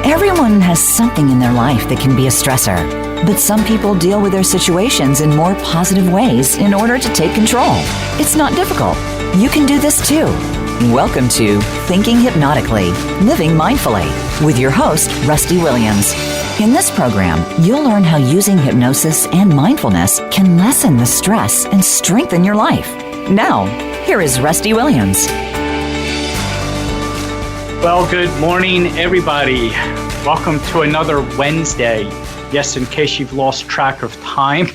Everyone has something in their life that can be a stressor, but some people deal with their situations in more positive ways in order to take control. It's not difficult. You can do this too. Welcome to Thinking Hypnotically, Living Mindfully, with your host, Rusty Williams. In this program, you'll learn how using hypnosis and mindfulness can lessen the stress and strengthen your life. Now, here is Rusty Williams. Well, good morning, everybody. Welcome to another Wednesday. Yes, in case you've lost track of time,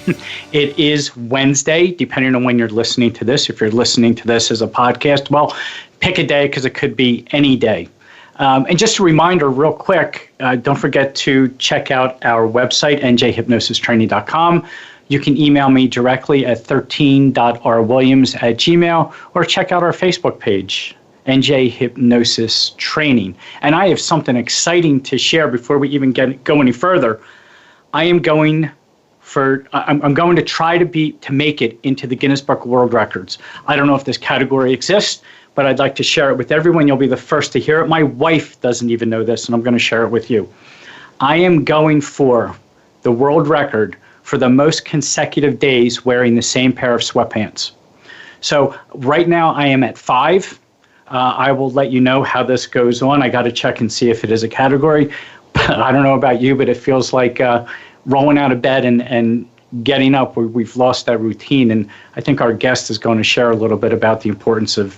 it is Wednesday, depending on when you're listening to this. If you're listening to this as a podcast, well, pick a day because it could be any day. And just a reminder real quick, don't forget to check out our website, njhypnosistraining.com. You can email me directly at 13.rwilliams@gmail.com or check out our Facebook page, NJ Hypnosis Training. And I have something exciting to share before we even go any further. I'm going to try to make it into the Guinness Book of World Records. I don't know if this category exists, but I'd like to share it with everyone. You'll be the first to hear it. My wife doesn't even know this, and I'm going to share it with you. I am going for the world record for the most consecutive days wearing the same pair of sweatpants. So right now I am at 5. I will let you know how this goes on. I got to check and see if it is a category. I don't know about you, but it feels like rolling out of bed and getting up. We've lost that routine, and I think our guest is going to share a little bit about the importance of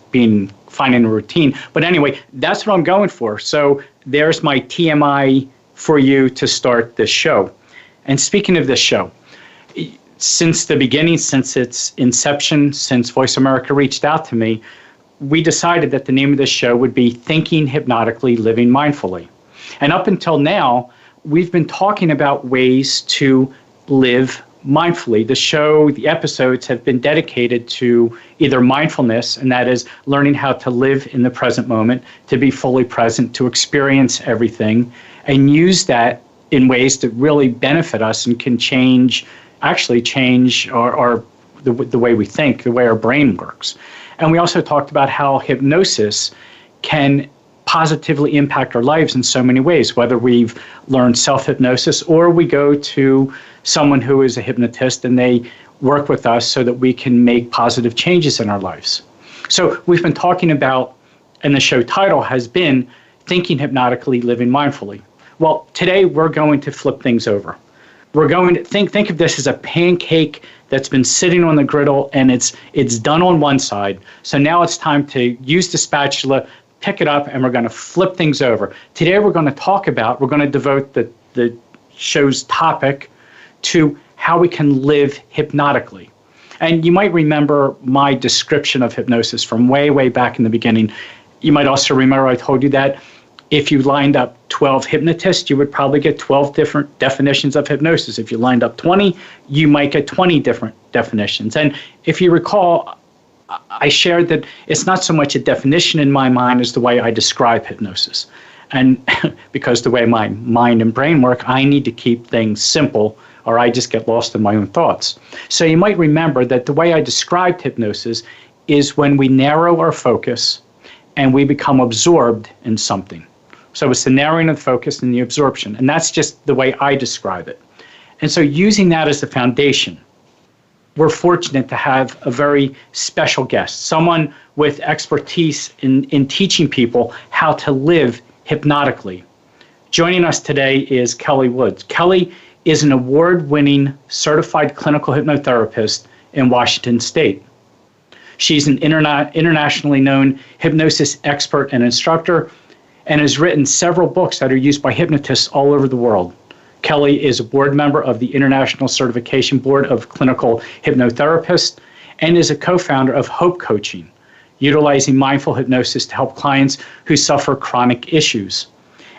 finding a routine. But anyway, that's what I'm going for. So there's my TMI for you to start this show. And speaking of this show, since the beginning, since its inception, since VoiceAmerica reached out to me, we decided that the name of this show would be Thinking Hypnotically, Living Mindfully. And up until now, we've been talking about ways to live mindfully. The episodes have been dedicated to either mindfulness, and that is learning how to live in the present moment, to be fully present, to experience everything, and use that in ways that really benefit us and can change our the way we think, the way our brain works. And we also talked about how hypnosis can positively impact our lives in so many ways, whether we've learned self-hypnosis or we go to someone who is a hypnotist and they work with us so that we can make positive changes in our lives. So we've been talking about, and the show title has been Thinking Hypnotically, Living Mindfully. Well, today we're going to flip things over. We're going to think of this as a pancake that's been sitting on the griddle, and it's done on one side. So now it's time to use the spatula, pick it up, and we're going to flip things over. Today we're going to devote the show's topic to how we can live hypnotically. And you might remember my description of hypnosis from way, way back in the beginning. You might also remember I told you that if you lined up 12 hypnotists, you would probably get 12 different definitions of hypnosis. If you lined up 20, you might get 20 different definitions. And if you recall, I shared that it's not so much a definition in my mind as the way I describe hypnosis. And because the way my mind and brain work, I need to keep things simple or I just get lost in my own thoughts. So you might remember that the way I described hypnosis is when we narrow our focus and we become absorbed in something. So it's the narrowing of the focus and the absorption. And that's just the way I describe it. And so using that as the foundation, we're fortunate to have a very special guest, someone with expertise in teaching people how to live hypnotically. Joining us today is Kelly Woods. Kelly is an award-winning certified clinical hypnotherapist in Washington State. She's an internationally known hypnosis expert and instructor and has written several books that are used by hypnotists all over the world. Kelly is a board member of the International Certification Board of Clinical Hypnotherapists and is a co-founder of Hope Coaching, utilizing mindful hypnosis to help clients who suffer chronic issues.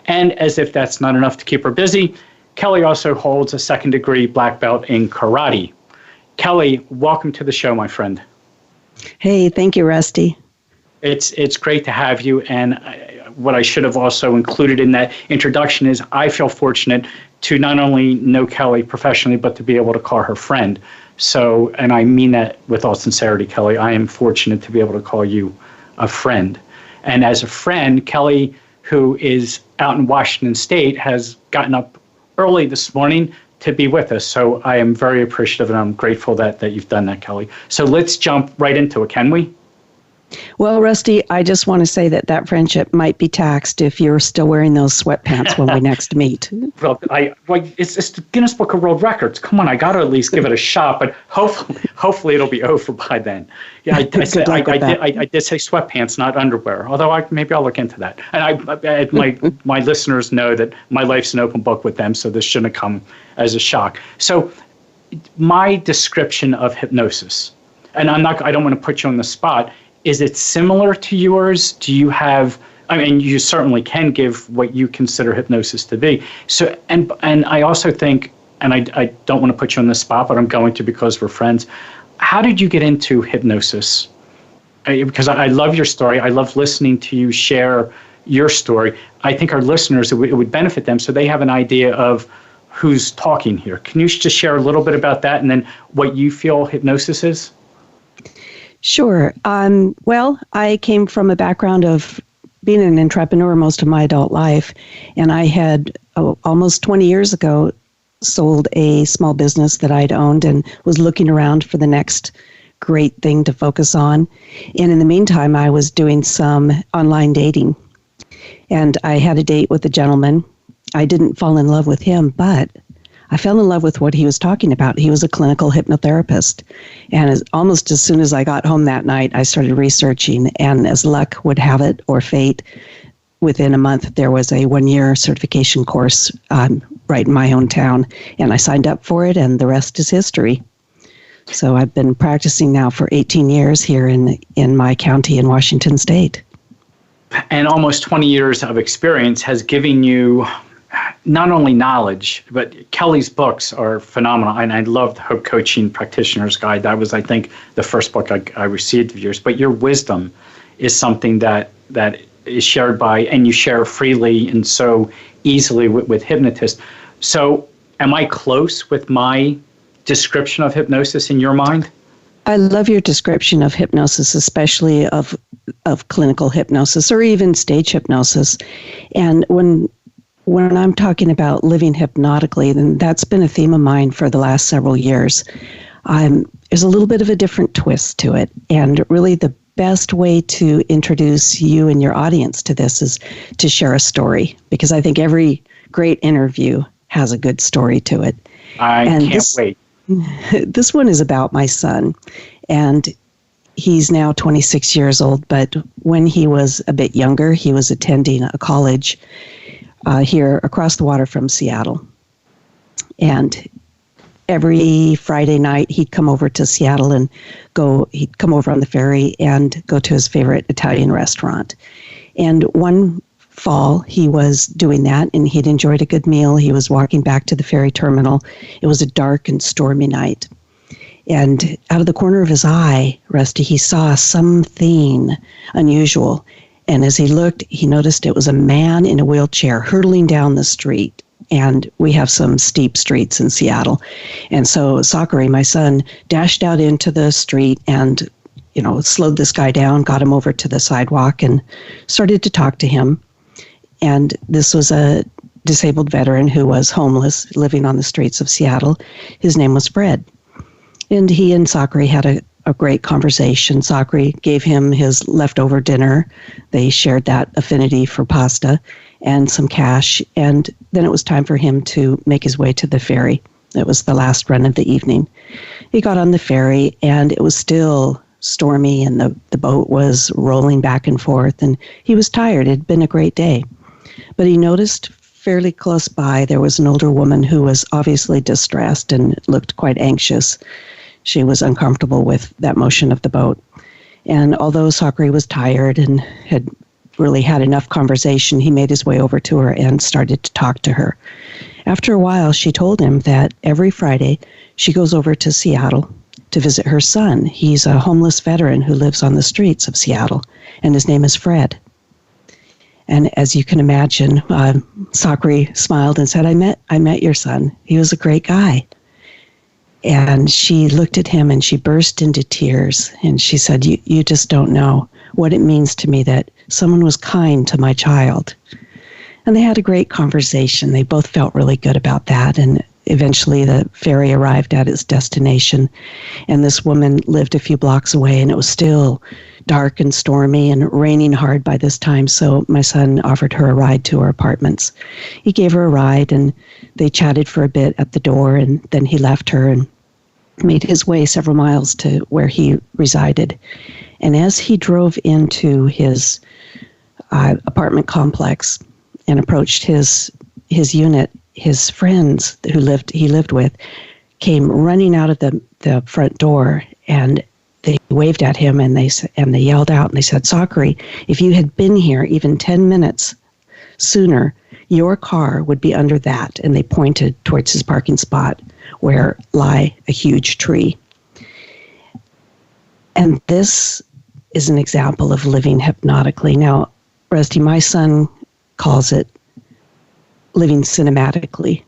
And as if that's not enough to keep her busy, Kelly also holds a second-degree black belt in karate. Kelly, welcome to the show, my friend. Hey, thank you, Rusty. It's great to have you, and what I should have also included in that introduction is I feel fortunate to not only know Kelly professionally, but to be able to call her friend. So, and I mean that with all sincerity, Kelly, I am fortunate to be able to call you a friend. And as a friend, Kelly who is out in Washington State, has gotten up early this morning to be with us. So I am very appreciative, and I'm grateful that you've done that, Kelly. So let's jump right into it, can we? Well, Rusty, I just want to say that friendship might be taxed if you're still wearing those sweatpants when we next meet. Well, it's the Guinness Book of World Records. Come on, I got to at least give it a shot, but hopefully it'll be over by then. Yeah, I did say sweatpants, not underwear. Although maybe I'll look into that. And my listeners know that my life's an open book with them, so this shouldn't come as a shock. So, my description of hypnosis, and I don't want to put you on the spot. Is it similar to yours? Do you have, I mean, you certainly can give what you consider hypnosis to be. So, and I also think, and I don't want to put you on the spot, but I'm going to because we're friends. How did you get into hypnosis? Because I love your story. I love listening to you share your story. I think our listeners, it would benefit them so they have an idea of who's talking here. Can you just share a little bit about that and then what you feel hypnosis is? Sure. Well, I came from a background of being an entrepreneur most of my adult life, and I had almost 20 years ago sold a small business that I'd owned and was looking around for the next great thing to focus on. And in the meantime, I was doing some online dating, and I had a date with a gentleman. I didn't fall in love with him, but I fell in love with what he was talking about. He was a clinical hypnotherapist. And almost as soon as I got home that night, I started researching. And as luck would have it, or fate, within a month, there was a 1-year certification course right in my own town. And I signed up for it, and the rest is history. So I've been practicing now for 18 years here in my county in Washington State. And almost 20 years of experience has given you not only knowledge, but Kelly's books are phenomenal. And I love the Hope Coaching Practitioner's Guide. That was, I think, the first book I received of yours. But your wisdom is something that is shared by, and you share freely and so easily with Hypnotist. So am I close with my description of hypnosis in your mind? I love your description of hypnosis, especially of clinical hypnosis or even stage hypnosis. And when I'm talking about living hypnotically, then that's been a theme of mine for the last several years. There's a little bit of a different twist to it. And really the best way to introduce you and your audience to this is to share a story, because I think every great interview has a good story to it. I can't wait. This one is about my son, and he's now 26 years old, but when he was a bit younger, he was attending a college here across the water from Seattle. And every Friday night, he'd come over to Seattle and he'd come over on the ferry and go to his favorite Italian restaurant. And one fall, he was doing that, and he'd enjoyed a good meal. He was walking back to the ferry terminal. It was a dark and stormy night. And out of the corner of his eye, Rusty, he saw something unusual. And as he looked, he noticed it was a man in a wheelchair hurtling down the street. And we have some steep streets in Seattle. And so Zachary, my son, dashed out into the street and, slowed this guy down, got him over to the sidewalk and started to talk to him. And this was a disabled veteran who was homeless, living on the streets of Seattle. His name was Fred. And he and Zachary had a great conversation. Zachary gave him his leftover dinner. They shared that affinity for pasta and some cash. And then it was time for him to make his way to the ferry. It was the last run of the evening. He got on the ferry, and it was still stormy, and the boat was rolling back and forth, and he was tired. It had been a great day. But he noticed fairly close by there was an older woman who was obviously distressed and looked quite anxious. She was uncomfortable with that motion of the boat. And although Zachary was tired and had really had enough conversation, he made his way over to her and started to talk to her. After a while, she told him that every Friday she goes over to Seattle to visit her son. He's a homeless veteran who lives on the streets of Seattle, and his name is Fred. And as you can imagine, Zachary smiled and said, I met your son. He was a great guy. And she looked at him and she burst into tears. And she said, you just don't know what it means to me that someone was kind to my child. And they had a great conversation. They both felt really good about that. And eventually the ferry arrived at its destination. And this woman lived a few blocks away, and it was still dark and stormy and raining hard by this time. So my son offered her a ride to her apartments. He gave her a ride, and they chatted for a bit at the door, and then he left her and made his way several miles to where he resided. And as he drove into his apartment complex and approached his unit, his friends he lived with came running out of the front door, and they waved at him and they yelled out and they said, "Zachary, if you had been here even 10 minutes sooner, your car would be under that." And they pointed towards his parking spot where lay a huge tree. And this is an example of living hypnotically. Now, Rusty, my son calls it living cinematically.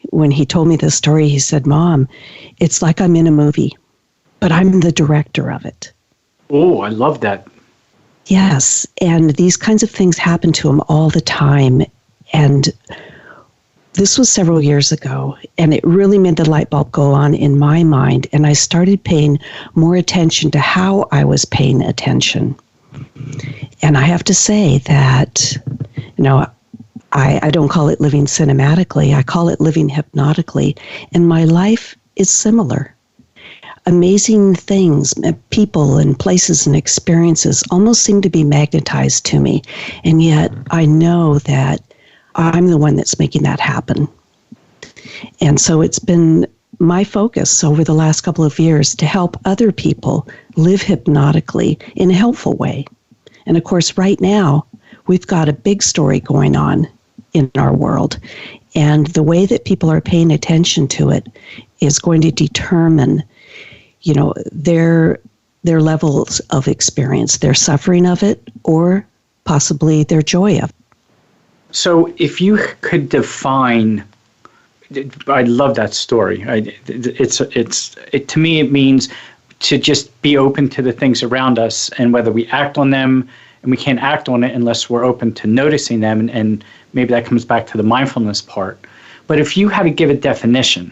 When he told me this story, he said, "Mom, it's like I'm in a movie, but I'm the director of it." Oh, I love that. Yes, and these kinds of things happen to him all the time. And this was several years ago, and it really made the light bulb go on in my mind, and I started paying more attention to how I was paying attention. And I have to say that, I don't call it living cinematically, I call it living hypnotically, and my life is similar. Amazing things, people and places and experiences almost seem to be magnetized to me, and yet I know that I'm the one that's making that happen. And so it's been my focus over the last couple of years to help other people live hypnotically in a helpful way. And of course, right now, we've got a big story going on in our world. And the way that people are paying attention to it is going to determine, their levels of experience, their suffering of it, or possibly their joy of it. So if you could define, I love that story. To me, it means to just be open to the things around us, and whether we act on them, and we can't act on it unless we're open to noticing them, and maybe that comes back to the mindfulness part. But if you had to give a definition,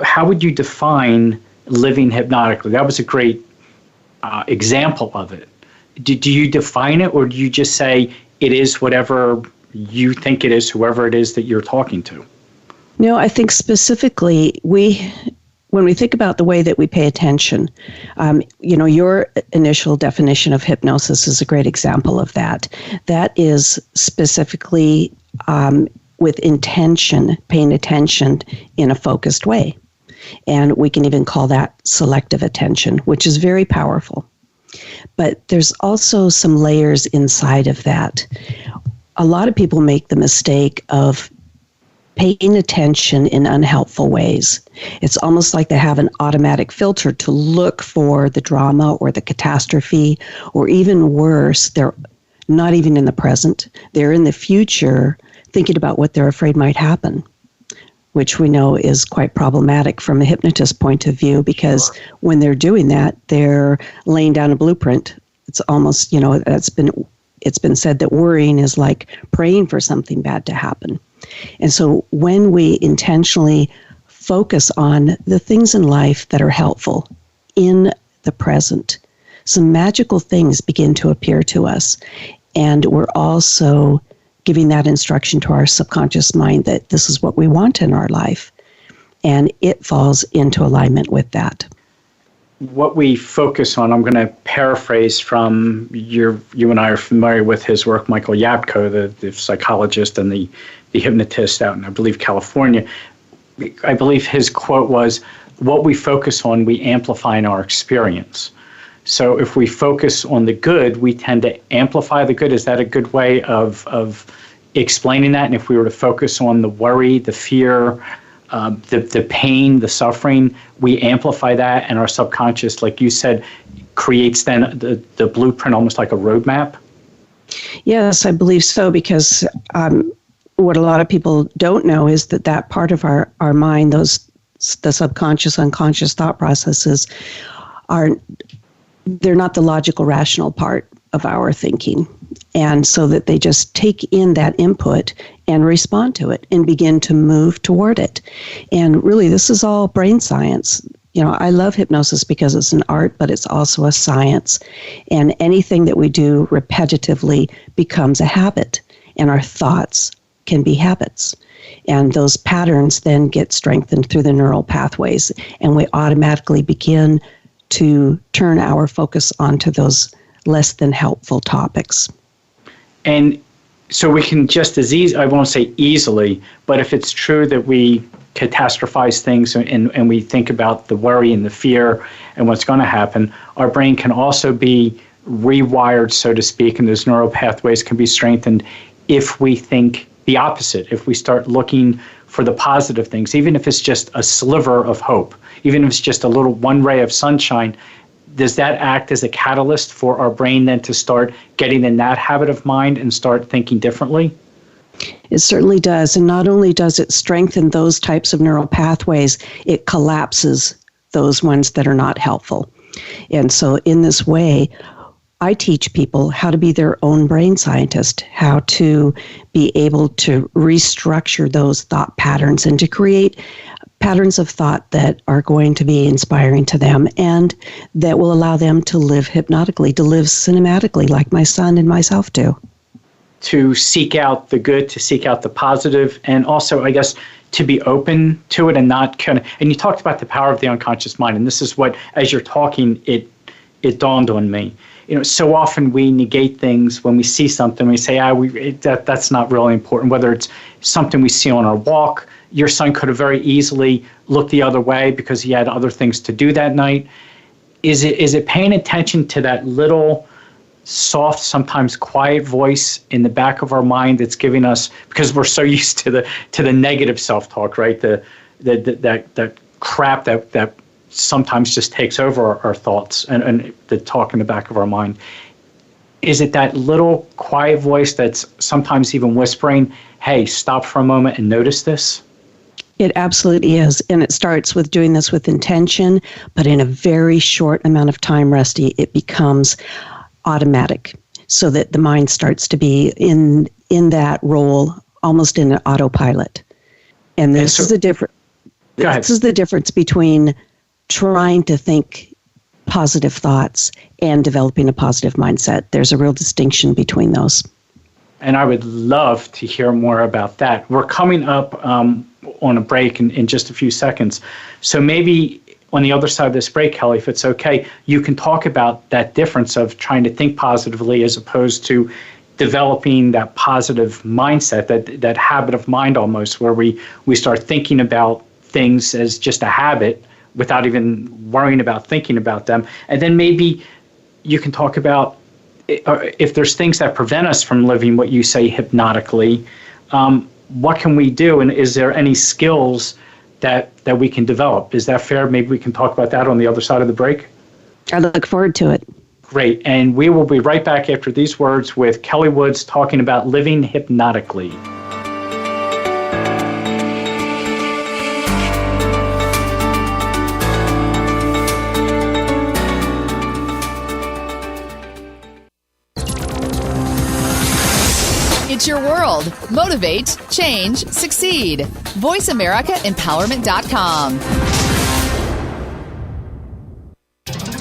how would you define living hypnotically? That was a great example of it. Do you define it, or do you just say it is whatever you think it is, whoever it is that you're talking to? No, I think specifically when we think about the way that we pay attention, your initial definition of hypnosis is a great example of that. That is specifically with intention, paying attention in a focused way. And we can even call that selective attention, which is very powerful. But there's also some layers inside of that. A lot of people make the mistake of paying attention in unhelpful ways. It's almost like they have an automatic filter to look for the drama or the catastrophe, or even worse, they're not even in the present. They're in the future thinking about what they're afraid might happen, which we know is quite problematic from a hypnotist point of view, because when they're doing that, they're laying down a blueprint. It's almost, it's been said that worrying is like praying for something bad to happen. And so when we intentionally focus on the things in life that are helpful in the present, some magical things begin to appear to us. And we're also giving that instruction to our subconscious mind that this is what we want in our life. And it falls into alignment with that. What we focus on, I'm going to paraphrase from you and I are familiar with his work, Michael Yapko, the psychologist and the hypnotist out in, I believe, California. I believe his quote was, "What we focus on, we amplify in our experience." So if we focus on the good, we tend to amplify the good. Is that a good way of explaining that? And if we were to focus on the worry, the fear, the pain, the suffering, we amplify that, and our subconscious, like you said, creates then the blueprint, almost like a roadmap? Yes, I believe so, because what a lot of people don't know is that part of our mind, those the subconscious, unconscious thought processes they're not the logical, rational part of our thinking. And so that they just take in that input and respond to it and begin to move toward it. And really, this is all brain science. I love hypnosis because it's an art, but it's also a science. And anything that we do repetitively becomes a habit, and our thoughts can be habits. And those patterns then get strengthened through the neural pathways, and we automatically begin to turn our focus onto those less than helpful topics. And so we can just as easy, I won't say easily, but if it's true that we catastrophize things and we think about the worry and the fear and what's going to happen, our brain can also be rewired, so to speak, and those neural pathways can be strengthened if we think the opposite, if we start looking for the positive things, even if it's just a sliver of hope, even if it's just a little one ray of sunshine. Does that act as a catalyst for our brain then to start getting in that habit of mind and start thinking differently? It certainly does. And not only does it strengthen those types of neural pathways, it collapses those ones that are not helpful. And so in this way, I teach people how to be their own brain scientist, how to be able to restructure those thought patterns and to create patterns of thought that are going to be inspiring to them and that will allow them to live hypnotically, to live cinematically like my son and myself do. To seek out the good, to seek out the positive, and also, I guess, to be open to it and not kind of, and you talked about the power of the unconscious mind, and this is what, as you're talking, it dawned on me. So often we negate things when we see something. We say, that's not really important, whether it's something we see on our walk. Your son could have very easily looked the other way because he had other things to do that night. Is it paying attention to that little soft, sometimes quiet voice in the back of our mind that's giving us, because we're so used to the negative self-talk, right? That crap that sometimes just takes over our thoughts and the talk in the back of our mind. Is it that little quiet voice that's sometimes even whispering, hey, stop for a moment and notice this? It absolutely is. And it starts with doing this with intention, but in a very short amount of time, Rusty, it becomes automatic so that the mind starts to be in that role, almost in an autopilot. And this is the difference. This is the difference between trying to think positive thoughts and developing a positive mindset. There's a real distinction between those. And I would love to hear more about that. We're coming up on a break in just a few seconds. So maybe on the other side of this break, Kelly, if it's okay, you can talk about that difference of trying to think positively as opposed to developing that positive mindset, that habit of mind almost, where we start thinking about things as just a habit without even worrying about thinking about them. And then maybe you can talk about if there's things that prevent us from living what you say hypnotically, what can we do? And is there any skills that we can develop? Is that fair? Maybe we can talk about that on the other side of the break. I look forward to it. Great. And we will be right back after these words with Kelly Woods talking about living hypnotically. It's your world. Motivate, change, succeed. VoiceAmericaEmpowerment.com.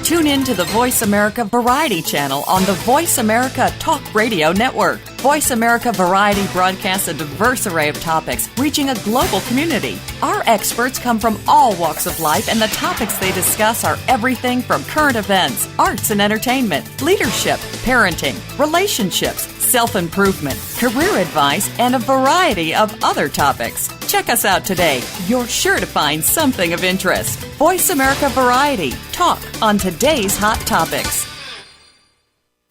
Tune in to the Voice America Variety channel on the Voice America Talk Radio Network. Voice America Variety broadcasts a diverse array of topics, reaching a global community. Our experts come from all walks of life, and the topics they discuss are everything from current events, arts and entertainment, leadership, parenting, relationships, self-improvement, career advice, and a variety of other topics. Check us out today. You're sure to find something of interest. Voice America Variety. Talk on today's hot topics.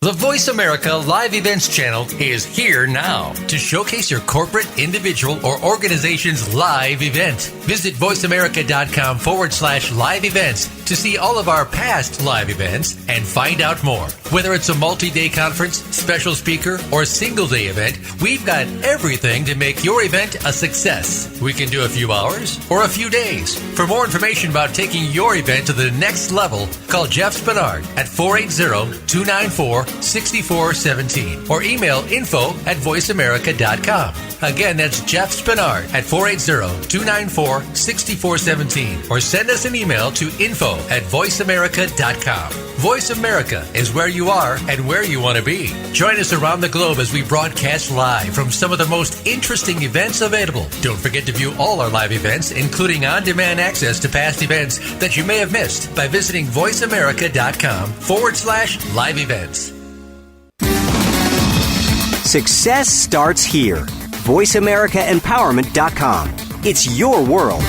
The Voice America Live Events channel is here now to showcase your corporate, individual, or organization's live event. Visit voiceamerica.com/live events to see all of our past live events and find out more. Whether it's a multi-day conference, special speaker, or single-day event, we've got everything to make your event a success. We can do a few hours or a few days. For more information about taking your event to the next level, call Jeff Spinard at 480-294-6417 or email info@voiceamerica.com. Again, that's Jeff Spinard at 480-294-6417 or send us an email to info@voiceamerica.com. Voice America is where you are and where you want to be. Join us around the globe as we broadcast live from some of the most interesting events available. Don't forget to view all our live events, including on-demand access to past events that you may have missed by visiting voiceamerica.com/live events. Success starts here. VoiceAmericaEmpowerment.com. It's your world.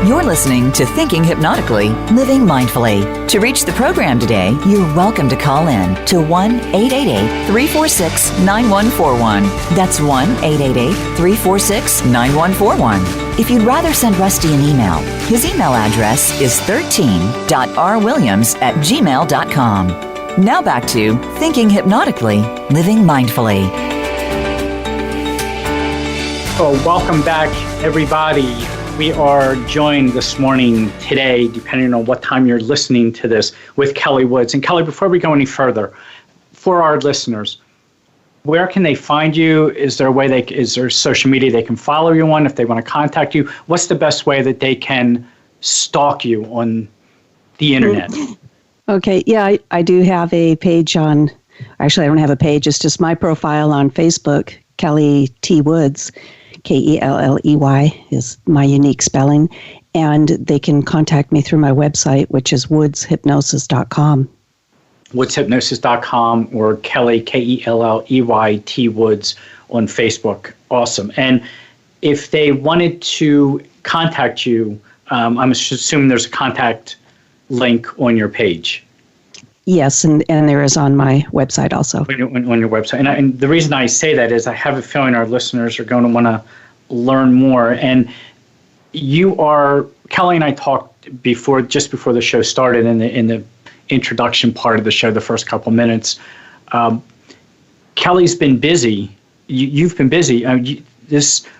You're listening to Thinking Hypnotically, Living Mindfully. To reach the program today, you're welcome to call in to 1-888-346-9141. That's 1-888-346-9141. If you'd rather send Rusty an email, his email address is 13.rwilliams@gmail.com. Now back to Thinking Hypnotically, Living Mindfully. Oh, welcome back, everybody. We are joined this morning, today, depending on what time you're listening to this, with Kelly Woods. And Kelly, before we go any further, for our listeners, where can they find you? Is there a way is there social media they can follow you on if they want to contact you? What's the best way that they can stalk you on the internet? Okay, yeah, I do have a page on, actually I don't have a page, it's just my profile on Facebook, Kelly T. Woods. Kelley is my unique spelling, and they can contact me through my website, which is woodshypnosis.com. Woodshypnosis.com or Kelly, Kelley T. Woods on Facebook. Awesome. And if they wanted to contact you, I'm assuming there's a contact link on your page. Yes, and there is on my website also. On your website. And the reason I say that is I have a feeling our listeners are going to want to learn more. And Kelly and I talked just before the show started in the introduction part of the show, the first couple minutes. Kelly's been busy. You've been busy.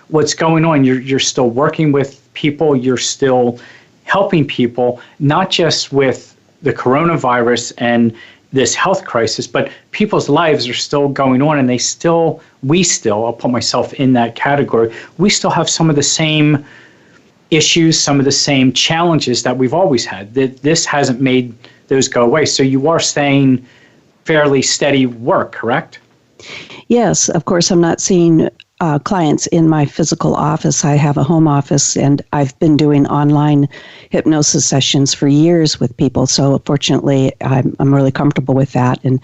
What's going on? You're still working with people. You're still helping people, not just with the coronavirus and this health crisis, but people's lives are still going on, and we still, I'll put myself in that category, we still have some of the same issues, some of the same challenges that we've always had. This hasn't made those go away. So you are staying fairly steady work, correct? Yes, of course, I'm not seeing clients in my physical office. I have a home office, and I've been doing online hypnosis sessions for years with people. So fortunately, I'm really comfortable with that and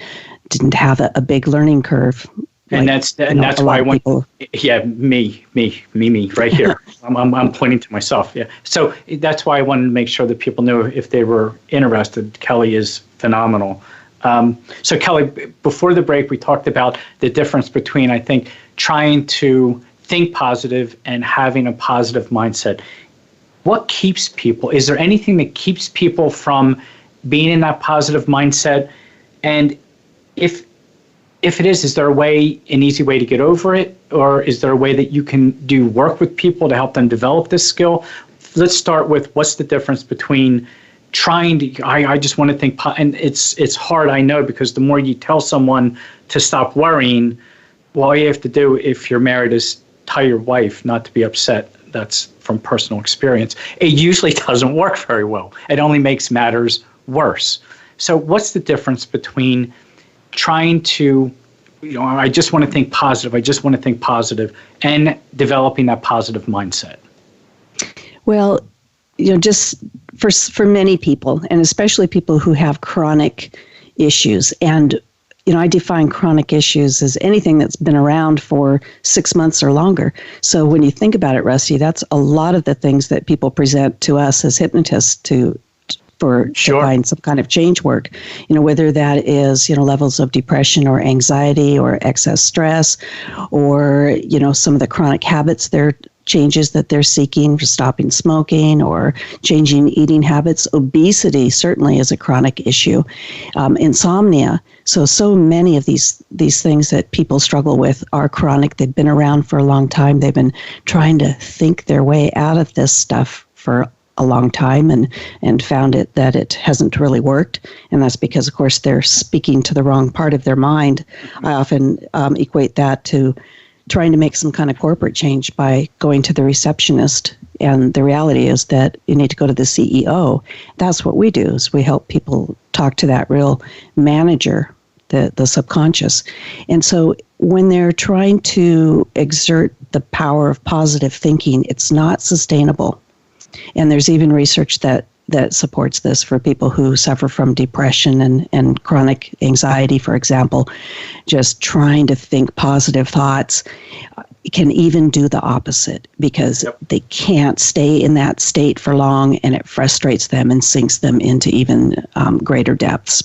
didn't have a big learning curve. And that's why I want. Yeah, me right here. I'm pointing to myself. Yeah. So that's why I wanted to make sure that people knew if they were interested. Kelly is phenomenal. So Kelly, before the break, we talked about the difference between, I think, trying to think positive and having a positive mindset. What keeps people? Is there anything that keeps people from being in that positive mindset? And if it is there an easy way to get over it? Or is there a way that you can do work with people to help them develop this skill? Let's start with what's the difference between trying to, I just want to think, and it's hard, I know, because the more you tell someone to stop worrying, well, all you have to do if you're married is tell your wife not to be upset. That's from personal experience. It usually doesn't work very well. It only makes matters worse. So what's the difference between trying to, I just want to think positive, and developing that positive mindset? Well, just for many people, and especially people who have chronic issues, and I define chronic issues as anything that's been around for 6 months or longer. So when you think about it, Rusty, that's a lot of the things that people present to us as hypnotists to to find some kind of change work, whether that is, levels of depression or anxiety or excess stress, or, some of the chronic habits changes that they're seeking, for stopping smoking or changing eating habits. Obesity certainly is a chronic issue. Insomnia. So many of these things that people struggle with are chronic. They've been around for a long time. They've been trying to think their way out of this stuff for a long time and found that it hasn't really worked. And that's because, of course, they're speaking to the wrong part of their mind. I often equate that to trying to make some kind of corporate change by going to the receptionist. And the reality is that you need to go to the CEO. That's what we do, is we help people talk to that real manager, the subconscious. And so when they're trying to exert the power of positive thinking, it's not sustainable. And there's even research that supports this for people who suffer from depression and chronic anxiety, for example. Just trying to think positive thoughts can even do the opposite, because they can't stay in that state for long, and it frustrates them and sinks them into even greater depths.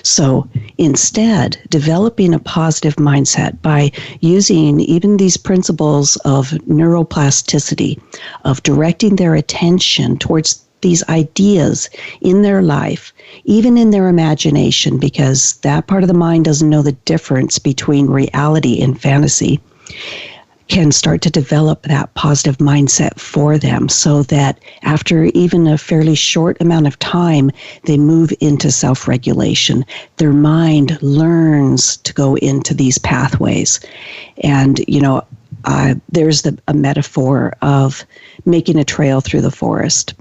So instead, developing a positive mindset by using even these principles of neuroplasticity, of directing their attention towards these ideas in their life, even in their imagination, because that part of the mind doesn't know the difference between reality and fantasy, can start to develop that positive mindset for them, so that after even a fairly short amount of time, they move into self-regulation. Their mind learns to go into these pathways. And, there's a metaphor of making a trail through the forest.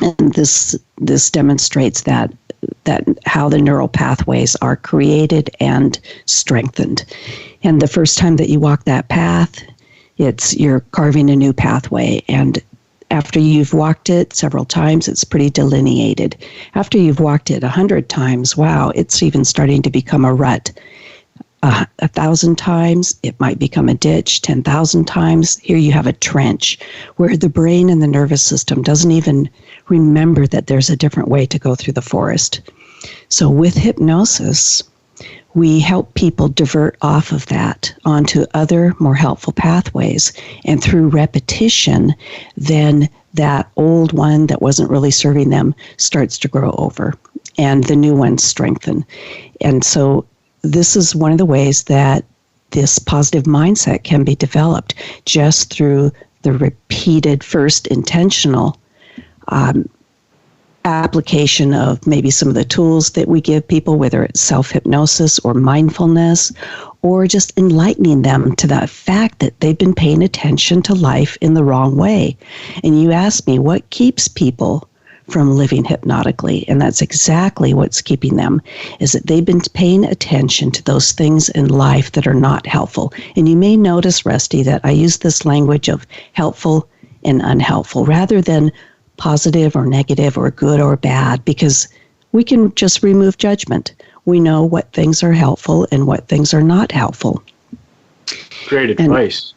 And this demonstrates that how the neural pathways are created and strengthened. And the first time that you walk that path, you're carving a new pathway. And after you've walked it several times, it's pretty delineated. After you've walked it 100 times, wow, it's even starting to become a rut. 1,000 times, it might become a ditch. 10,000 times, here you have a trench, where the brain and the nervous system doesn't even remember that there's a different way to go through the forest. So with hypnosis, we help people divert off of that onto other more helpful pathways. And through repetition, then that old one that wasn't really serving them starts to grow over, and the new ones strengthen. And so this is one of the ways that this positive mindset can be developed, just through the repeated, first intentional application of maybe some of the tools that we give people, whether it's self-hypnosis or mindfulness, or just enlightening them to the fact that they've been paying attention to life in the wrong way. And you asked me, what keeps people from living hypnotically? And that's exactly what's keeping them, is that they've been paying attention to those things in life that are not helpful. And you may notice, Rusty, that I use this language of helpful and unhelpful rather than positive or negative or good or bad, because we can just remove judgment. We know what things are helpful and what things are not helpful. Great advice.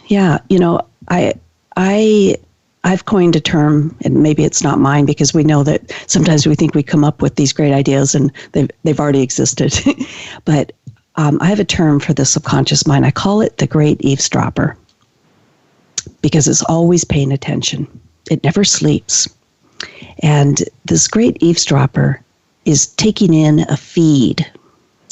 And, I've coined a term, and maybe it's not mine, because we know that sometimes we think we come up with these great ideas and they've already existed. But I have a term for the subconscious mind. I call it the great eavesdropper, because it's always paying attention. It never sleeps. And this great eavesdropper is taking in a feed.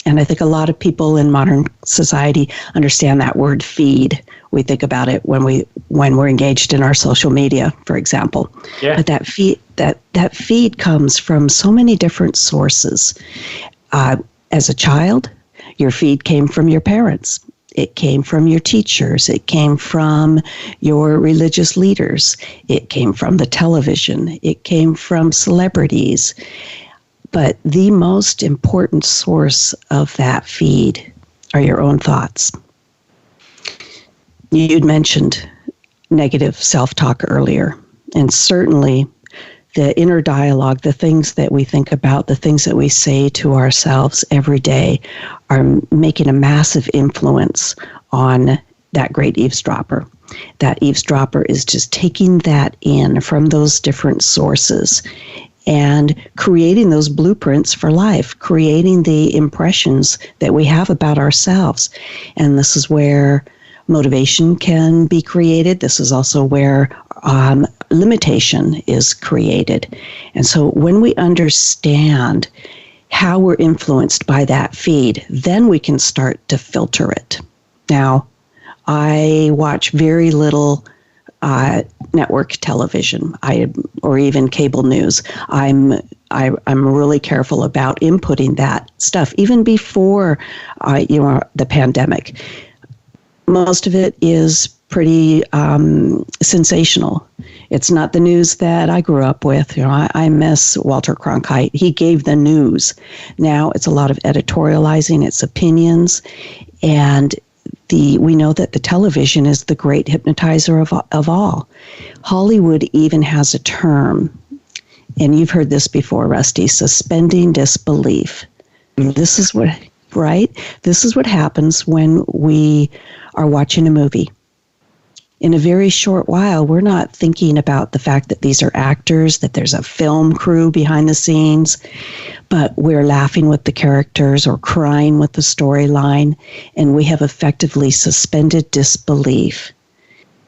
And I think a lot of people in modern society understand that word feed. We think about it when we're engaged in our social media, for example. Yeah. But that feed comes from so many different sources. As a child, your feed came from your parents. It came from your teachers. It came from your religious leaders. It came from the television. It came from celebrities. But the most important source of that feed are your own thoughts. You'd mentioned negative self-talk earlier, and certainly the inner dialogue, the things that we think about, the things that we say to ourselves every day are making a massive influence on that great eavesdropper. That eavesdropper is just taking that in from those different sources. and creating those blueprints for life, creating the impressions that we have about ourselves. And this is where motivation can be created. This is also where limitation is created. And so when we understand how we're influenced by that feed, then we can start to filter it. Now, I watch very little network television, or even cable news. I'm really careful about inputting that stuff, even before the pandemic. Most of it is pretty sensational. It's not the news that I grew up with. I miss Walter Cronkite. He gave the news. Now it's a lot of editorializing, it's opinions, and we know that the television is the great hypnotizer of all. Hollywood even has a term, and you've heard this before, Rusty, suspending disbelief. This is what happens when we are watching a movie. In a very short while, we're not thinking about the fact that these are actors, that there's a film crew behind the scenes, but we're laughing with the characters or crying with the storyline, and we have effectively suspended disbelief.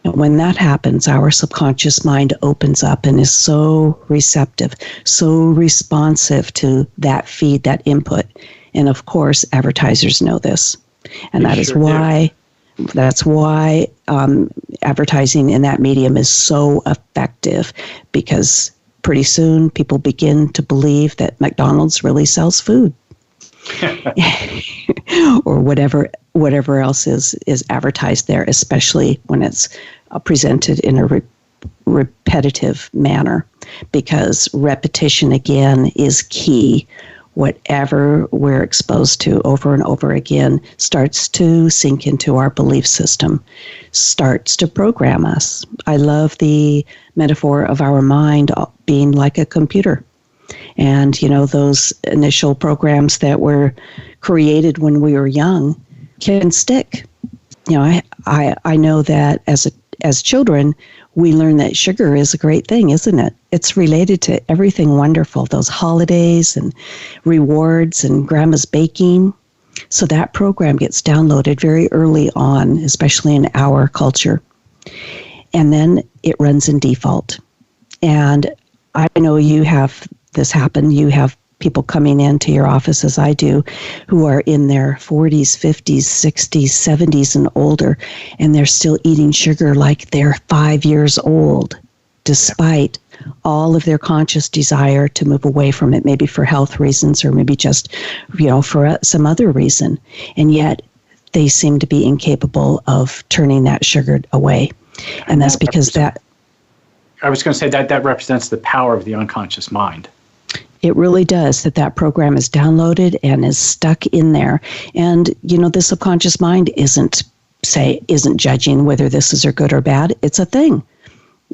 And when that happens, our subconscious mind opens up and is so receptive, so responsive to that feed, that input. And of course, advertisers know this. And that's why advertising in that medium is so effective, because pretty soon people begin to believe that McDonald's really sells food or whatever else is advertised there, especially when it's presented in a repetitive manner, because repetition again is key. Whatever we're exposed to over and over again starts to sink into our belief system, starts to program us. I love the metaphor of our mind being like a computer. And, those initial programs that were created when we were young can stick. I know that as children, we learn that sugar is a great thing, isn't it? It's related to everything wonderful, those holidays and rewards and grandma's baking. So that program gets downloaded very early on, especially in our culture. And then it runs in default. And I know you have this happen. You have people coming into your office, as I do, who are in their 40s, 50s, 60s, 70s, and older, and they're still eating sugar like they're 5 years old, despite all of their conscious desire to move away from it, maybe for health reasons or maybe just, for some other reason. And yet they seem to be incapable of turning that sugar away. And that's because that... I was going to say that represents the power of the unconscious mind. It really does, that program is downloaded and is stuck in there. And, the subconscious mind isn't judging whether this is good or bad. It's a thing.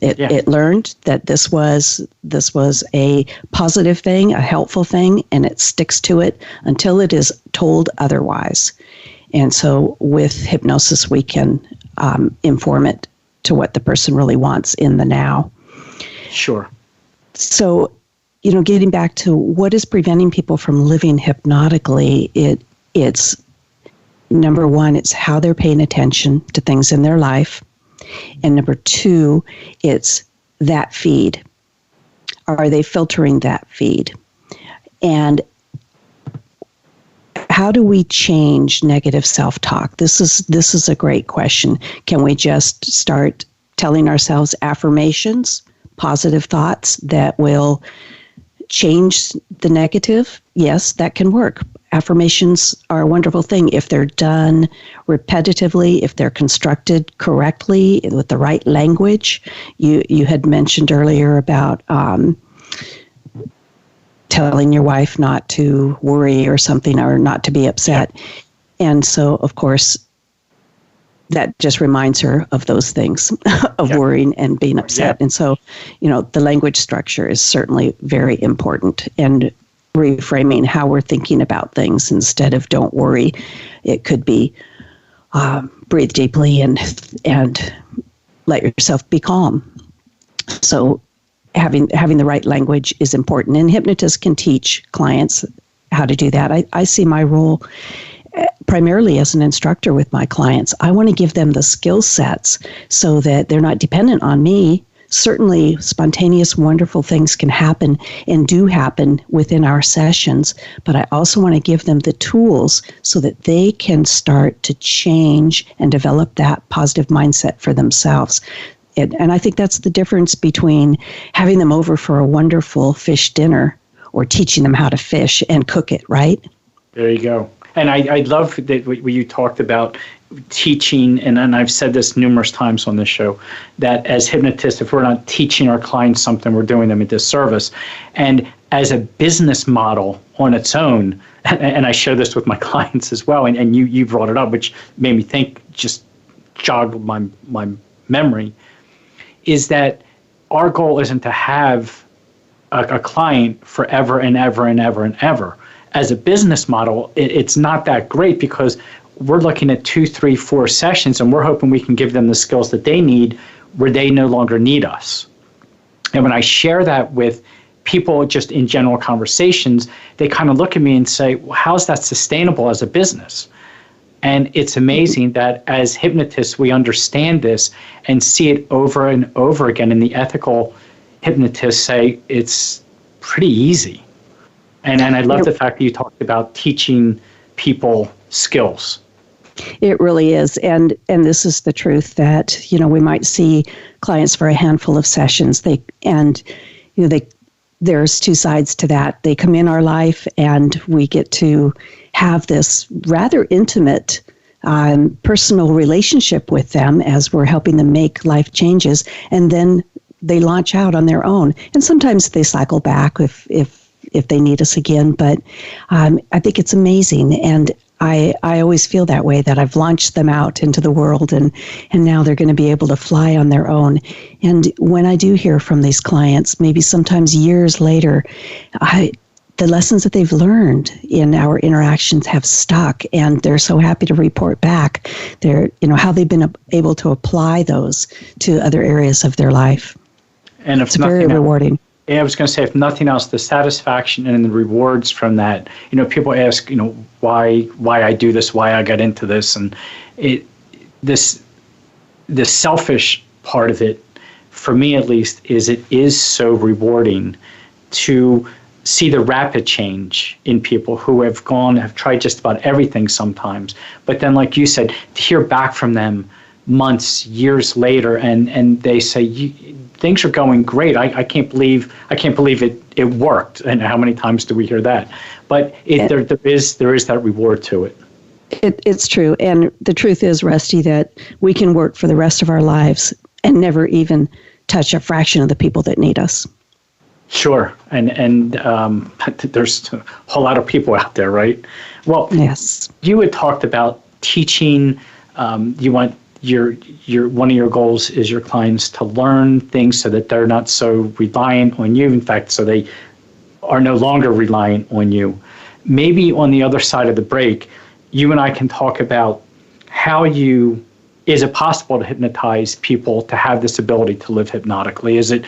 It learned that this was a positive thing, a helpful thing, and it sticks to it until it is told otherwise. And so with hypnosis, we can inform it to what the person really wants in the now. Sure. So, getting back to what is preventing people from living hypnotically, it's number one, it's how they're paying attention to things in their life. And number two, it's that feed. Are they filtering that feed? And how do we change negative self-talk? This is a great question. Can we just start telling ourselves affirmations, positive thoughts that will change the negative? Yes, that can work. Affirmations are a wonderful thing if they're done repetitively, if they're constructed correctly with the right language. You had mentioned earlier about telling your wife not to worry or something, or not to be upset. And so, of course, that just reminds her of those things, of worrying and being upset. And so, the language structure is certainly very important. And reframing how we're thinking about things, instead of don't worry, it could be breathe deeply and let yourself be calm. So having the right language is important. And hypnotists can teach clients how to do that. I see my role primarily as an instructor with my clients. I want to give them the skill sets so that they're not dependent on me. Certainly, spontaneous, wonderful things can happen and do happen within our sessions, but I also want to give them the tools so that they can start to change and develop that positive mindset for themselves. And I think that's the difference between having them over for a wonderful fish dinner or teaching them how to fish and cook it, right? There you go. And I love that what you talked about teaching, and I've said this numerous times on this show, that as hypnotists, if we're not teaching our clients something, we're doing them a disservice. And as a business model on its own, and I share this with my clients as well, and you brought it up, which made me think, just jogged my memory, is that our goal isn't to have a client forever and ever and ever and ever. As a business model, it's not that great because we're looking at 2, 3, 4 sessions, and we're hoping we can give them the skills that they need where they no longer need us. And when I share that with people just in general conversations, they kind of look at me and say, well, how's that sustainable as a business? And it's amazing that as hypnotists, we understand this and see it over and over again. And the ethical hypnotists say it's pretty easy. And I love the fact that you talked about teaching people skills. It really is. And this is the truth that, we might see clients for a handful of sessions. There's two sides to that. They come in our life and we get to have this rather intimate personal relationship with them as we're helping them make life changes. And then they launch out on their own. And sometimes they cycle back if they need us again. But I think it's amazing. And I always feel that way, that I've launched them out into the world and now they're going to be able to fly on their own. And when I do hear from these clients, maybe sometimes years later, the lessons that they've learned in our interactions have stuck, and they're so happy to report back how they've been able to apply those to other areas of their life. And it's very rewarding. Yeah, I was going to say, if nothing else, the satisfaction and the rewards from that. People ask, why I do this, why I got into this, and the selfish part of it, for me at least, is it is so rewarding to see the rapid change in people who have tried just about everything sometimes, but then, like you said, to hear back from them months, years later, and they say, things are going great. I can't believe it worked. And how many times do we hear that? But there is that reward to it. It's true. And the truth is, Rusty, that we can work for the rest of our lives and never even touch a fraction of the people that need us. Sure. And there's a whole lot of people out there, right? Well, yes. You had talked about teaching. You want your one of your goals is your clients to learn things so that they're not so reliant on you. In fact, so they are no longer reliant on you. Maybe on the other side of the break, you and I can talk about is it possible to hypnotize people to have this ability to live hypnotically? Is it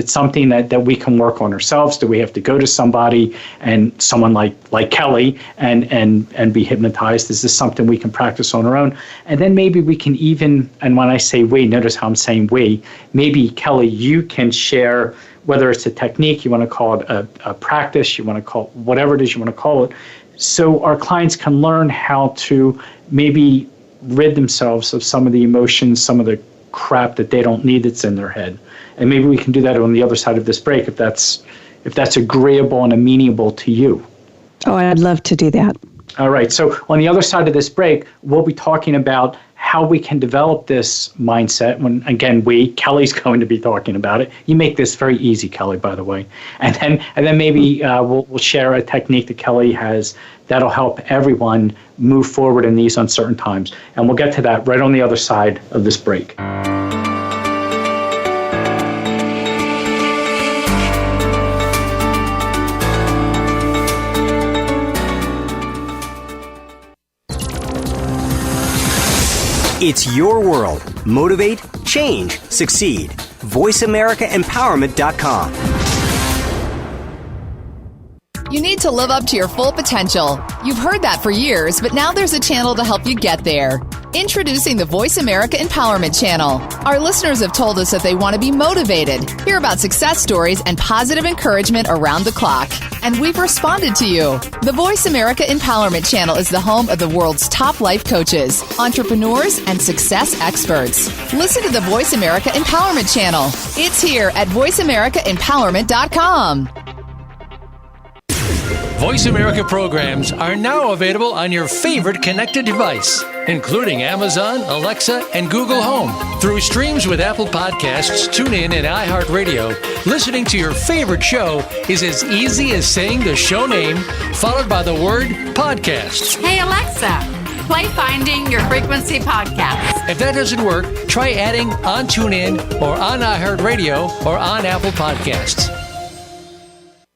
something that we can work on ourselves? Do we have to go to somebody and someone like Kelly and be hypnotized? Is this something we can practice on our own? And then maybe we can even, and when I say we, notice how I'm saying we, maybe Kelly, you can share whether it's a technique, you want to call it a practice, you want to call it whatever it is you want to call it, so our clients can learn how to maybe rid themselves of some of the emotions, some of the crap that they don't need that's in their head. And maybe we can do that on the other side of this break if that's agreeable and amenable to you. Oh, I'd love to do that. All right. So on the other side of this break, we'll be talking about how we can develop this mindset. When, again, Kelly's going to be talking about it. You make this very easy, Kelly, by the way. And then maybe we'll share a technique that Kelly has that'll help everyone move forward in these uncertain times. And we'll get to that right on the other side of this break. It's your world. Motivate, change, succeed. VoiceAmericaEmpowerment.com. You need to live up to your full potential. You've heard that for years, but now there's a channel to help you get there. Introducing the Voice America Empowerment Channel. Our listeners have told us that they want to be motivated, hear about success stories, and positive encouragement around the clock. And we've responded to you. The Voice America Empowerment Channel is the home of the world's top life coaches, entrepreneurs, and success experts. Listen to the Voice America Empowerment Channel. It's here at VoiceAmericaEmpowerment.com. Voice America programs are now available on your favorite connected device, including Amazon, Alexa, and Google Home. Through streams with Apple Podcasts, TuneIn, and iHeartRadio, listening to your favorite show is as easy as saying the show name followed by the word podcast. Hey, Alexa, play Finding Your Frequency podcast. If that doesn't work, try adding on TuneIn or on iHeartRadio or on Apple Podcasts.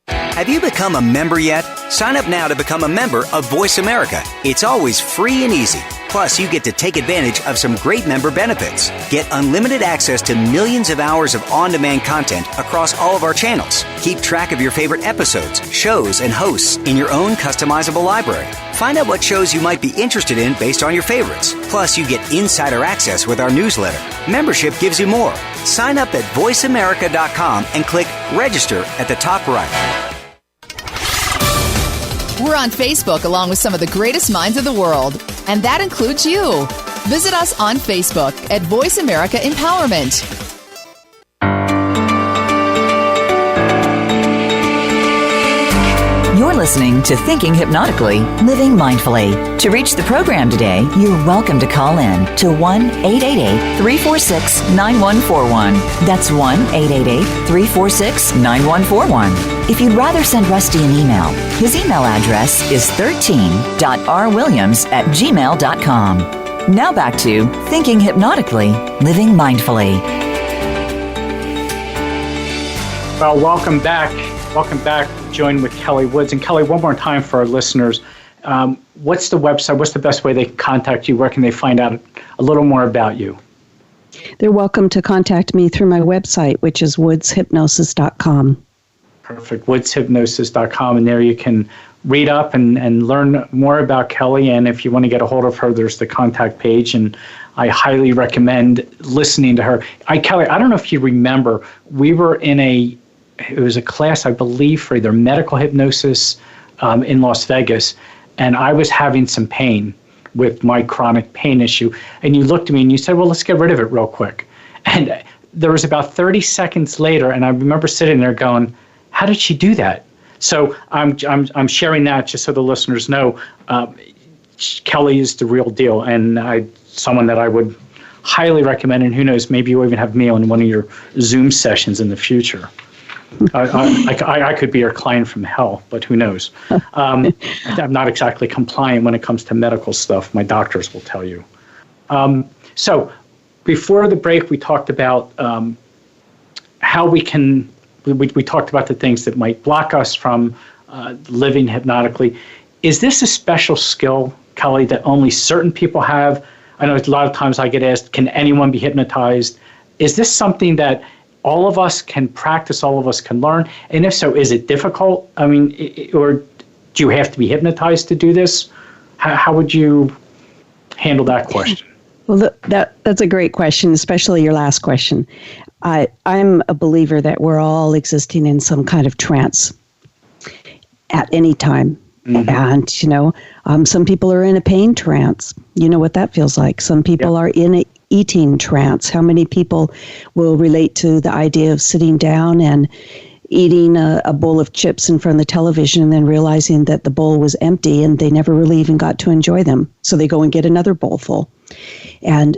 Have you become a member yet? Sign up now to become a member of Voice America. It's always free and easy. Plus, you get to take advantage of some great member benefits. Get unlimited access to millions of hours of on-demand content across all of our channels. Keep track of your favorite episodes, shows, and hosts in your own customizable library. Find out what shows you might be interested in based on your favorites. Plus, you get insider access with our newsletter. Membership gives you more. Sign up at voiceamerica.com and click register at the top right. We're on Facebook along with some of the greatest minds of the world, and that includes you. Visit us on Facebook at Voice America Empowerment. You're listening to Thinking Hypnotically, Living Mindfully. To reach the program today, you're welcome to call in to 1-888-346-9141. That's 1-888-346-9141. If you'd rather send Rusty an email, his email address is 13.rwilliams@gmail.com. Now back to Thinking Hypnotically, Living Mindfully. Well, welcome back. Welcome back. Join with Kelly Woods. And Kelly, one more time for our listeners, what's the website? What's the best way they can contact you? Where can they find out a little more about you? They're welcome to contact me through my website, which is woodshypnosis.com. Perfect. woodshypnosis.com. And there you can read up and learn more about Kelly. And if you want to get a hold of her, there's the contact page. And I highly recommend listening to her. Kelly, I don't know if you remember, we were in it was a class, I believe, for either medical hypnosis in Las Vegas, and I was having some pain with my chronic pain issue. And you looked at me and you said, well, let's get rid of it real quick. And there was about 30 seconds later, and I remember sitting there going, how did she do that? So I'm sharing that just so the listeners know. Kelly is the real deal, and someone that I would highly recommend, and who knows, maybe you'll even have me on one of your Zoom sessions in the future. I could be your client from hell, but who knows? I'm not exactly compliant when it comes to medical stuff. My doctors will tell you. So before the break, we talked about how we can, we talked about the things that might block us from living hypnotically. Is this a special skill, Kelly, that only certain people have? I know a lot of times I get asked, can anyone be hypnotized? Is this something that all of us can practice, all of us can learn? And if so, is it difficult? I mean, or do you have to be hypnotized to do this? How would you handle that question? Well, that's a great question, especially your last question. I'm a believer that we're all existing in some kind of trance at any time. Mm-hmm. And, some people are in a pain trance. You know what that feels like. Some people are in a eating trance. How many people will relate to the idea of sitting down and eating a bowl of chips in front of the television and then realizing that the bowl was empty and they never really even got to enjoy them? So they go and get another bowl full. And,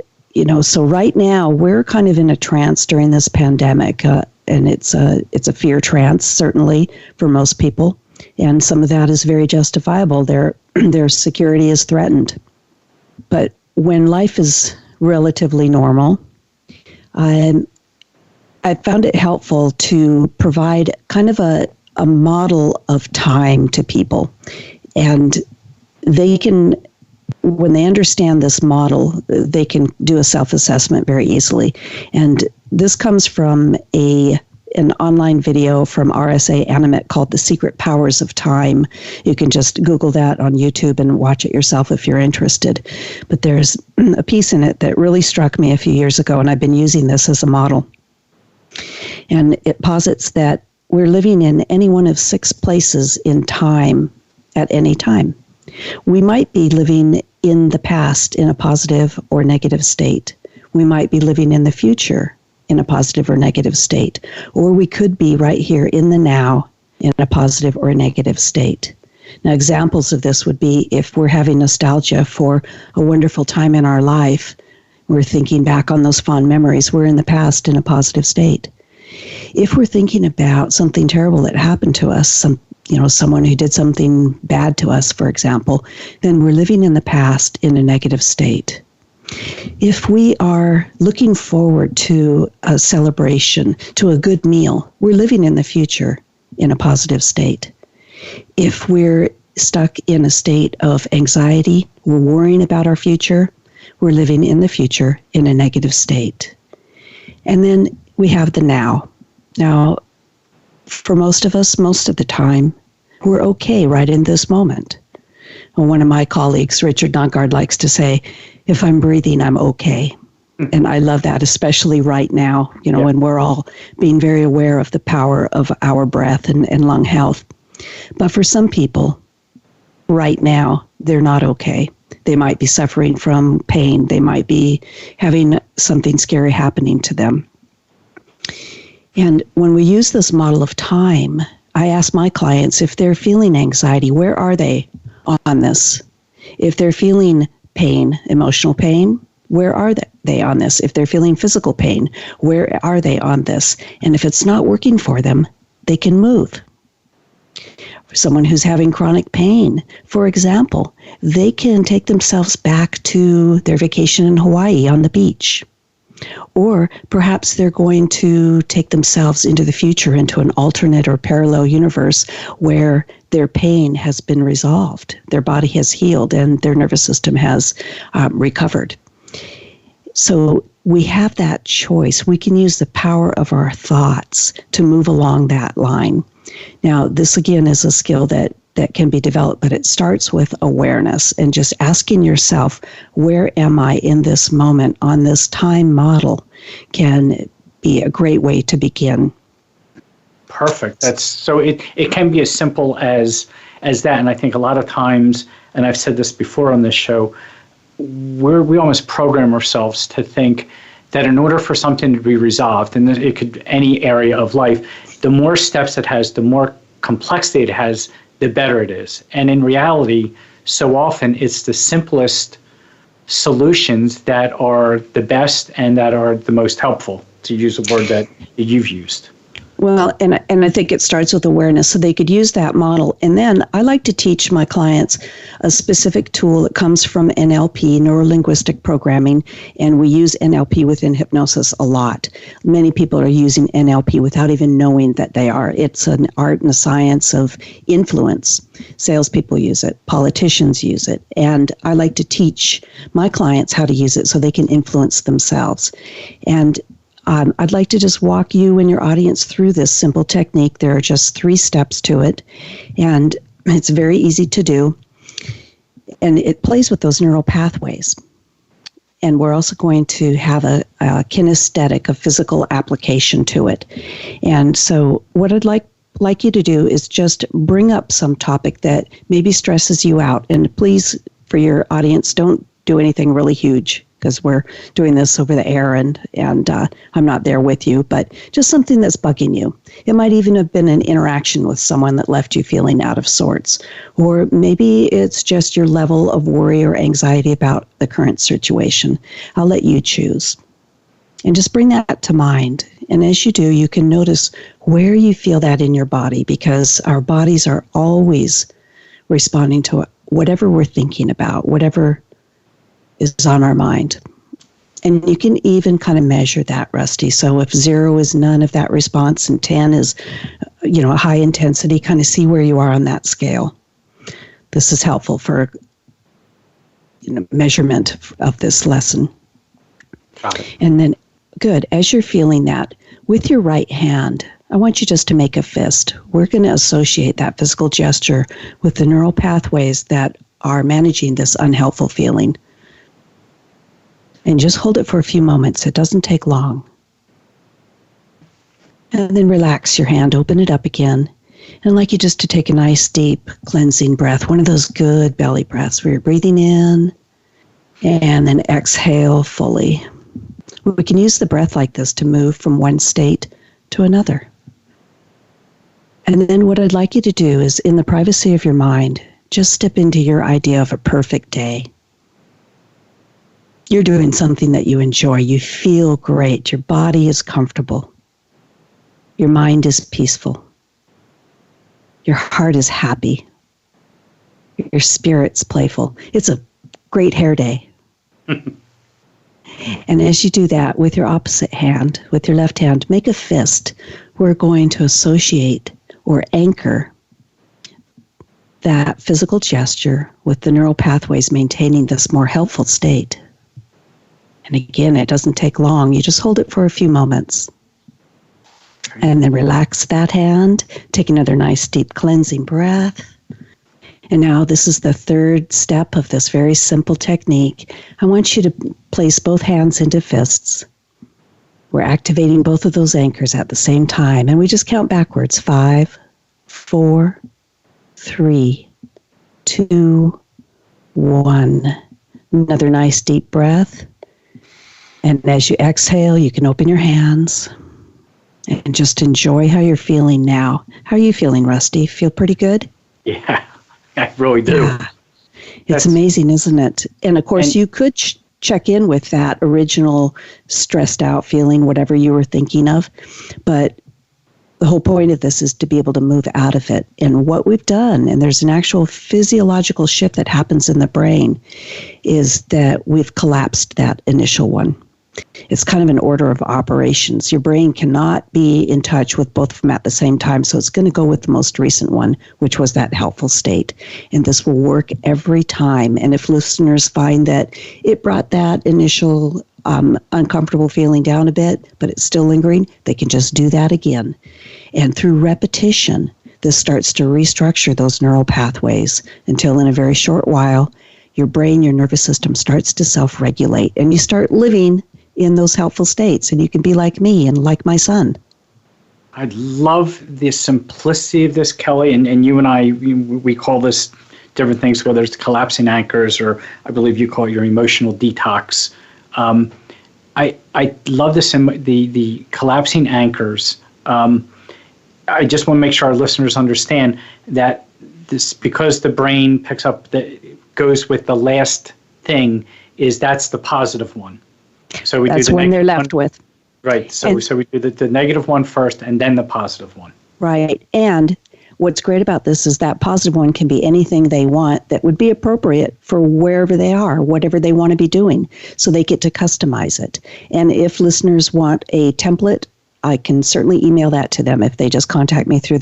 so right now we're kind of in a trance during this pandemic, and it's a fear trance, certainly, for most people. And some of that is very justifiable. Their security is threatened. But when life is relatively normal, I found it helpful to provide kind of a model of time to people. And they can, when they understand this model, they can do a self-assessment very easily. And this comes from an online video from RSA Animate called The Secret Powers of Time. You can just Google that on YouTube and watch it yourself if you're interested. But there's a piece in it that really struck me a few years ago, and I've been using this as a model. And it posits that we're living in any one of 6 places in time at any time. We might be living in the past in a positive or negative state. We might be living in the future in a positive or negative state, or we could be right here in the now in a positive or negative state. Now, examples of this would be if we're having nostalgia for a wonderful time in our life, we're thinking back on those fond memories, we're in the past in a positive state. If we're thinking about something terrible that happened to us, someone who did something bad to us, for example, then we're living in the past in a negative state. If we are looking forward to a celebration, to a good meal, we're living in the future in a positive state. If we're stuck in a state of anxiety, we're worrying about our future, we're living in the future in a negative state. And then we have the now. Now, for most of us, most of the time, we're okay right in this moment. One of my colleagues, Richard Nongard, likes to say, if I'm breathing, I'm okay. And I love that, especially right now, when we're all being very aware of the power of our breath and lung health. But for some people, right now, they're not okay. They might be suffering from pain. They might be having something scary happening to them. And when we use this model of time, I ask my clients if they're feeling anxiety, where are they on this? If they're feeling pain, emotional pain, where are they on this? If they're feeling physical pain, where are they on this? And if it's not working for them, they can move. For someone who's having chronic pain, for example, they can take themselves back to their vacation in Hawaii on the beach. Or perhaps they're going to take themselves into the future, into an alternate or parallel universe where their pain has been resolved, their body has healed, and their nervous system has recovered. So we have that choice. We can use the power of our thoughts to move along that line. Now, this again is a skill that can be developed, but it starts with awareness and just asking yourself, where am I in this moment on this time model can be a great way to begin. Perfect. It can be as simple as that. And I think a lot of times, and I've said this before on this show, we almost program ourselves to think that in order for something to be resolved, and it could any area of life, the more steps it has, the more complexity it has, the better it is. And in reality, so often it's the simplest solutions that are the best and that are the most helpful, to use a word that you've used. Well, and I think it starts with awareness, so they could use that model. And then I like to teach my clients a specific tool that comes from NLP, neuro-linguistic programming, and we use NLP within hypnosis a lot. Many people are using NLP without even knowing that they are. It's an art and a science of influence. Salespeople use it, politicians use it, and I like to teach my clients how to use it so they can influence themselves. And I'd like to just walk you and your audience through this simple technique. There are just 3 steps to it, and it's very easy to do. And it plays with those neural pathways. And we're also going to have a kinesthetic, a physical application to it. And so what I'd like you to do is just bring up some topic that maybe stresses you out. And please, for your audience, don't do anything really huge, because we're doing this over the air and I'm not there with you, but just something that's bugging you. It might even have been an interaction with someone that left you feeling out of sorts. Or maybe it's just your level of worry or anxiety about the current situation. I'll let you choose. And just bring that to mind. And as you do, you can notice where you feel that in your body, because our bodies are always responding to whatever we're thinking about, whatever is on our mind. And you can even kind of measure that, Rusty. So if 0 is none of that response and 10 is, a high intensity, kind of see where you are on that scale. This is helpful for measurement of this lesson. Got it. And then Good. As you're feeling that, with your right hand, I want you just to make a fist. We're going to associate that physical gesture with the neural pathways that are managing this unhelpful feeling. And just hold it for a few moments. It doesn't take long. And then relax your hand, open it up again. And I'd like you just to take a nice, deep, cleansing breath, one of those good belly breaths where you're breathing in and then exhale fully. We can use the breath like this to move from one state to another. And then what I'd like you to do is, in the privacy of your mind, just step into your idea of a perfect day. You're doing something that you enjoy. You feel great. Your body is comfortable. Your mind is peaceful. Your heart is happy. Your spirit's playful. It's a great hair day. And as you do that with your opposite hand, with your left hand, make a fist. We're going to associate or anchor that physical gesture with the neural pathways maintaining this more helpful state. And again, it doesn't take long. You just hold it for a few moments. And then relax that hand. Take another nice deep cleansing breath. And now this is the third step of this very simple technique. I want you to place both hands into fists. We're activating both of those anchors at the same time. And we just count backwards. 5, 4, 3, 2, 1. Another nice deep breath. And as you exhale, you can open your hands and just enjoy how you're feeling now. How are you feeling, Rusty? Feel pretty good? Yeah, I really do. Yeah. It's amazing, isn't it? And of course, you could check in with that original stressed out feeling, whatever you were thinking of. But the whole point of this is to be able to move out of it. And what we've done, and there's an actual physiological shift that happens in the brain, is that we've collapsed that initial one. It's kind of an order of operations. Your brain cannot be in touch with both of them at the same time, so it's going to go with the most recent one, which was that helpful state. And this will work every time. And if listeners find that it brought that initial uncomfortable feeling down a bit, but it's still lingering, they can just do that again. And through repetition, this starts to restructure those neural pathways until in a very short while, your brain, your nervous system starts to self-regulate, and you start living in those helpful states, and you can be like me and like my son. I love the simplicity of this, Kelly, and you and I, we call this different things, whether it's collapsing anchors or I believe you call it your emotional detox. I love this, the collapsing anchors. I just want to make sure our listeners understand that this, because the brain picks up, goes with the last thing, that's the positive one. So we that's do the one they're left with. Right. So we do the negative one first and then the positive one. Right. And what's great about this is that positive one can be anything they want that would be appropriate for wherever they are, whatever they want to be doing. So they get to customize it. And if listeners want a template, I can certainly email that to them if they just contact me through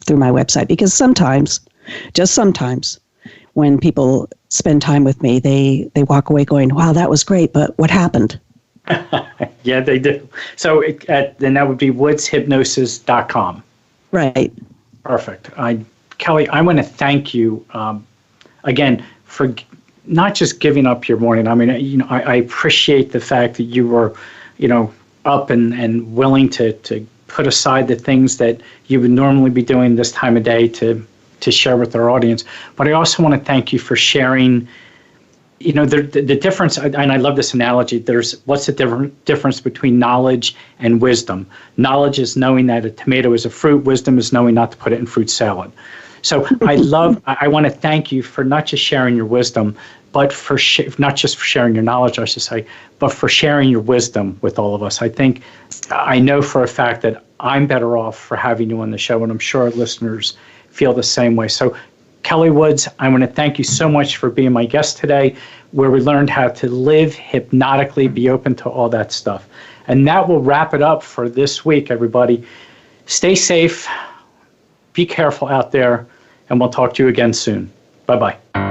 my website. Because sometimes, just sometimes, when people spend time with me, they walk away going, wow, that was great, but what happened? Yeah, they do. So then that would be woodshypnosis.com. Right. Perfect. Kelly, I want to thank you again for not just giving up your morning. I mean, I appreciate the fact that you were, up and willing to put aside the things that you would normally be doing this time of day to share with our audience. But I also want to thank you for sharing, the difference, and I love this analogy, what's the difference between knowledge and wisdom? Knowledge is knowing that a tomato is a fruit. Wisdom is knowing not to put it in fruit salad. So I want to thank you for not just sharing your wisdom, but for not just for sharing your knowledge, I should say, but for sharing your wisdom with all of us. I know for a fact that I'm better off for having you on the show, and I'm sure our listeners feel the same way. So Kelly Woods, I want to thank you so much for being my guest today, where we learned how to live hypnotically, be open to all that stuff. And that will wrap it up for this week, everybody. Stay safe, be careful out there, and we'll talk to you again soon. Bye-bye.